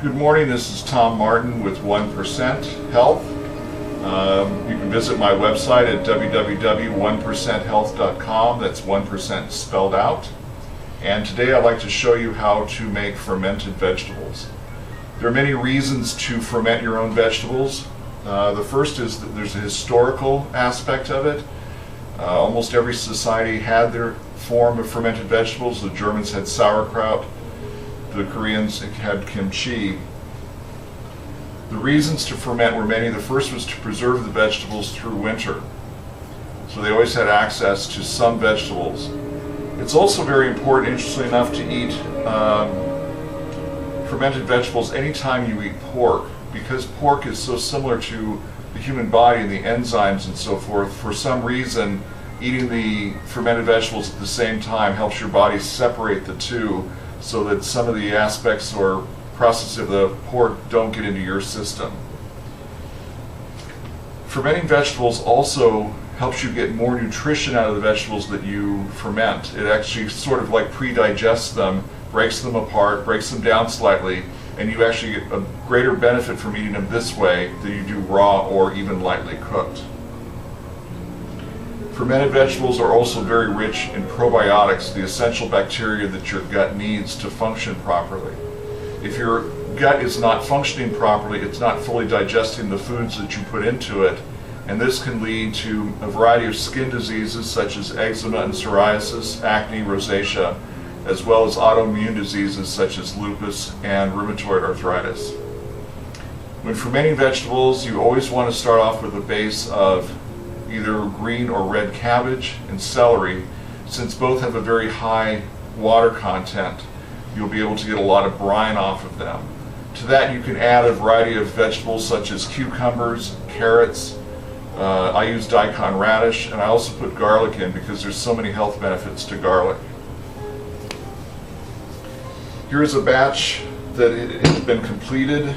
Good morning, this is Tom Martin with 1% Health. You can visit my website at www.1percenthealth.com. That's 1% spelled out. And today I'd like to show you how to make fermented vegetables. There are many reasons to ferment your own vegetables. The first is that there's a historical aspect of it. Almost every society had their form of fermented vegetables. The Germans had sauerkraut. The Koreans had kimchi. The reasons to ferment were many. The first was to preserve the vegetables through winter. So they always had access to some vegetables. It's also very important, interestingly enough, to eat fermented vegetables anytime you eat pork, because pork is so similar to the human body and the enzymes and so forth. For some reason, eating the fermented vegetables at the same time helps your body separate the two, so that some of the aspects or processes of the pork don't get into your system. Fermenting vegetables also helps you get more nutrition out of the vegetables that you ferment. It actually sort of like pre-digests them, breaks them apart, breaks them down slightly, and you actually get a greater benefit from eating them this way than you do raw or even lightly cooked. Fermented vegetables are also very rich in probiotics, the essential bacteria that your gut needs to function properly. If your gut is not functioning properly, it's not fully digesting the foods that you put into it, and this can lead to a variety of skin diseases such as eczema and psoriasis, acne, rosacea, as well as autoimmune diseases such as lupus and rheumatoid arthritis. When fermenting vegetables, you always want to start off with a base of either green or red cabbage and celery. Since both have a very high water content, you'll be able to get a lot of brine off of them. To that you can add a variety of vegetables such as cucumbers, carrots. I use daikon radish, and I also put garlic in because there's so many health benefits to garlic. Here's a batch that has been completed.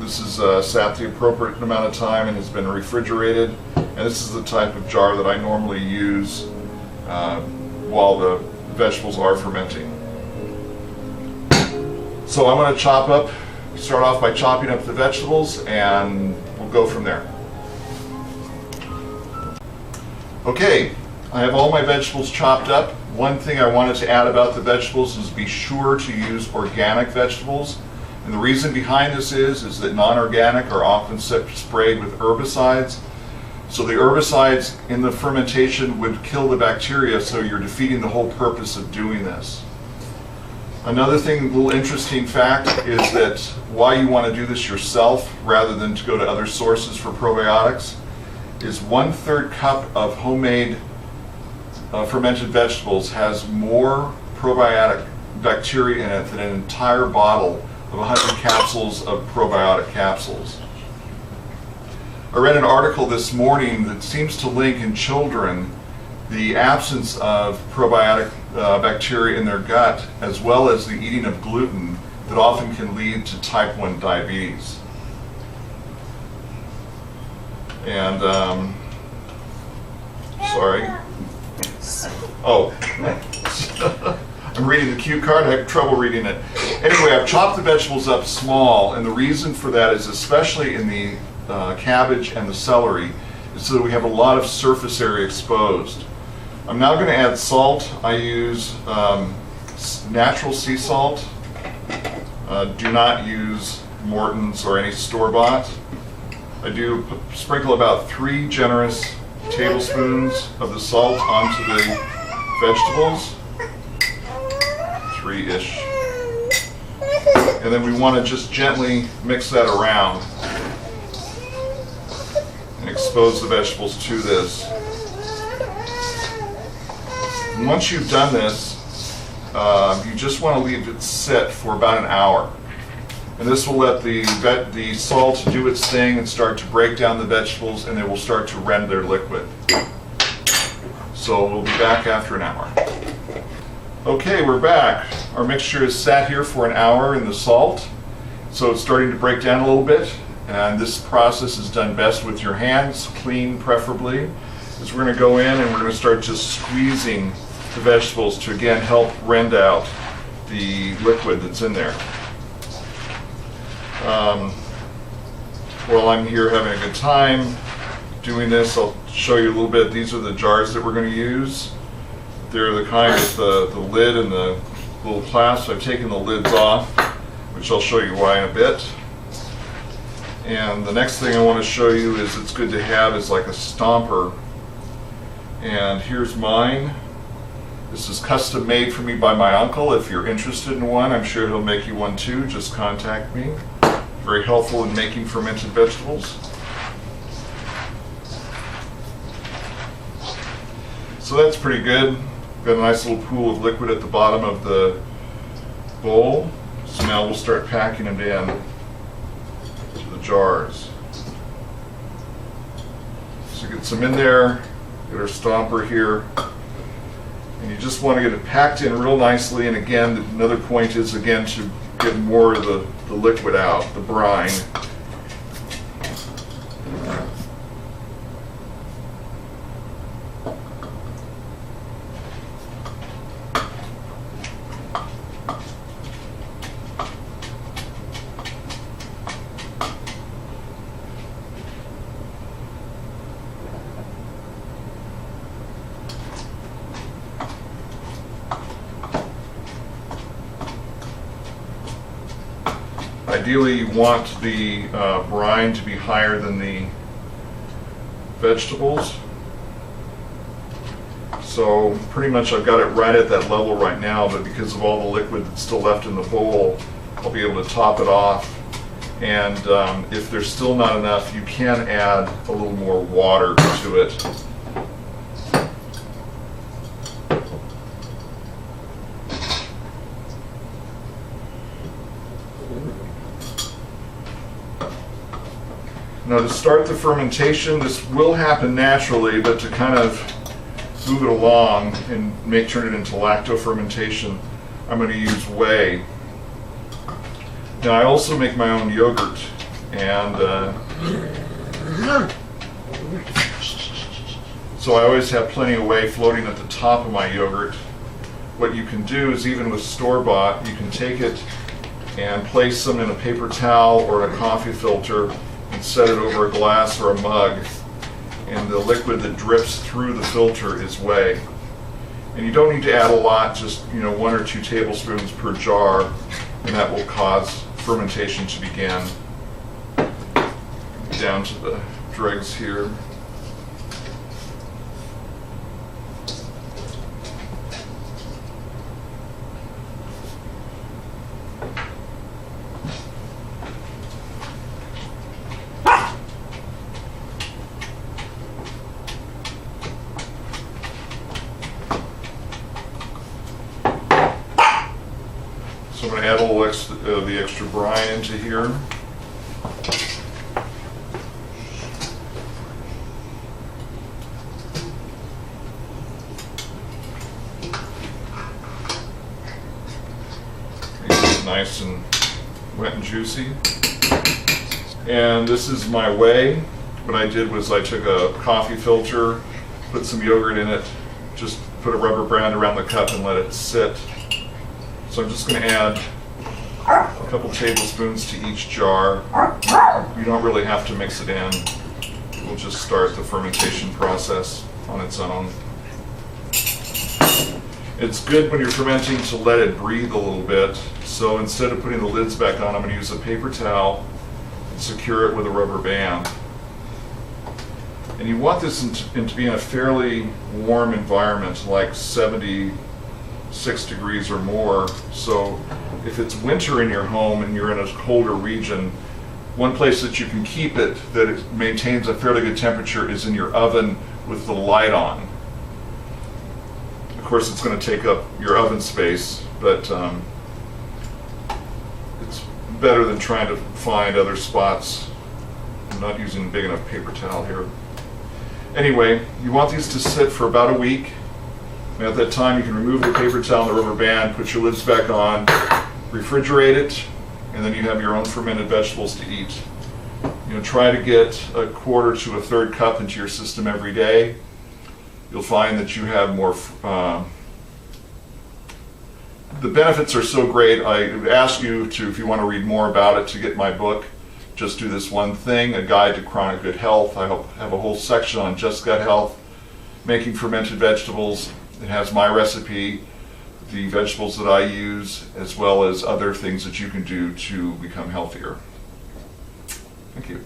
This is sat the appropriate amount of time and has been refrigerated. And this is the type of jar that I normally use while the vegetables are fermenting. So I'm going to start off by chopping up the vegetables, and we'll go from there. Okay, I have all my vegetables chopped up. One thing I wanted to add about the vegetables is be sure to use organic vegetables. And the reason behind this is that non-organic are often sprayed with herbicides. So the herbicides in the fermentation would kill the bacteria, so you're defeating the whole purpose of doing this. Another thing, a little interesting fact, is that why you want to do this yourself rather than to go to other sources for probiotics is 1/3 cup of homemade fermented vegetables has more probiotic bacteria in it than an entire bottle of 100 capsules of probiotic capsules. I read an article this morning that seems to link in children the absence of probiotic bacteria in their gut, as well as the eating of gluten, that often can lead to type 1 diabetes. And, sorry. Oh, I'm reading the cue card. I have trouble reading it. Anyway, I've chopped the vegetables up small, and the reason for that is, especially in the cabbage and the celery, is so that we have a lot of surface area exposed. I'm now going to add salt. I use natural sea salt. Do not use Morton's or any store-bought. I do sprinkle about 3 generous tablespoons of the salt onto the vegetables. 3-ish. And then we want to just gently mix that around and expose the vegetables to this. And once you've done this, you just want to leave it sit for about an hour. And this will let the salt do its thing and start to break down the vegetables, and they will start to rend their liquid. So we'll be back after an hour. Okay, we're back. Our mixture is sat here for an hour in the salt, so it's starting to break down a little bit. And this process is done best with your hands, clean preferably. Is we're going to go in and we're going to start just squeezing the vegetables to again help rend out the liquid that's in there. While I'm here having a good time doing this, I'll show you a little bit. These are the jars that we're going to use. They're the kind with the lid and the little clasp. I've taken the lids off, which I'll show you why in a bit. And the next thing I want to show you is it's good to have is like a stomper. And here's mine. This is custom made for me by my uncle. If you're interested in one, I'm sure he'll make you one too. Just contact me. Very helpful in making fermented vegetables. So that's pretty good. Got a nice little pool of liquid at the bottom of the bowl. So now we'll start packing them in to the jars. So get some in there, get our stomper here. And you just want to get it packed in real nicely. And again, another point is again to get more of the liquid out, the brine. Ideally, you want the brine to be higher than the vegetables. So pretty much I've got it right at that level right now, but because of all the liquid that's still left in the bowl, I'll be able to top it off. And if there's still not enough, you can add a little more water to it. Now to start the fermentation, this will happen naturally, but to kind of move it along and turn it into lacto-fermentation, I'm going to use whey. Now I also make my own yogurt, and so I always have plenty of whey floating at the top of my yogurt. What you can do is, even with store-bought, you can take it and place them in a paper towel or a coffee filter and set it over a glass or a mug, and the liquid that drips through the filter is whey. And you don't need to add a lot, just 1 or 2 tablespoons per jar, and that will cause fermentation to begin. Down to the dregs here. So I'm going to add a little the extra brine into here. Make it nice and wet and juicy. And this is my whey. What I did was I took a coffee filter, put some yogurt in it, just put a rubber band around the cup and let it sit. So I'm just going to add a couple tablespoons to each jar. You don't really have to mix it in. We'll just start the fermentation process on its own. It's good when you're fermenting to let it breathe a little bit. So instead of putting the lids back on, I'm going to use a paper towel and secure it with a rubber band. And you want this to be in a fairly warm environment, like 76 degrees or more. So if it's winter in your home and you're in a colder region, one place that you can keep it that it maintains a fairly good temperature is in your oven with the light on. Of course, it's going to take up your oven space, but it's better than trying to find other spots. I'm not using a big enough paper towel here. Anyway, you want these to sit for about a week. And at that time, you can remove the paper towel and the rubber band, put your lids back on, refrigerate it, and then you have your own fermented vegetables to eat. Try to get a 1/4 to 1/3 cup into your system every day. You'll find that you have more the benefits are so great. I ask you to, if you want to read more about it, to get my book. Just Do This One Thing, A Guide to Chronic Good Health. I have a whole section on just gut health, making fermented vegetables. It has my recipe, the vegetables that I use, as well as other things that you can do to become healthier. Thank you.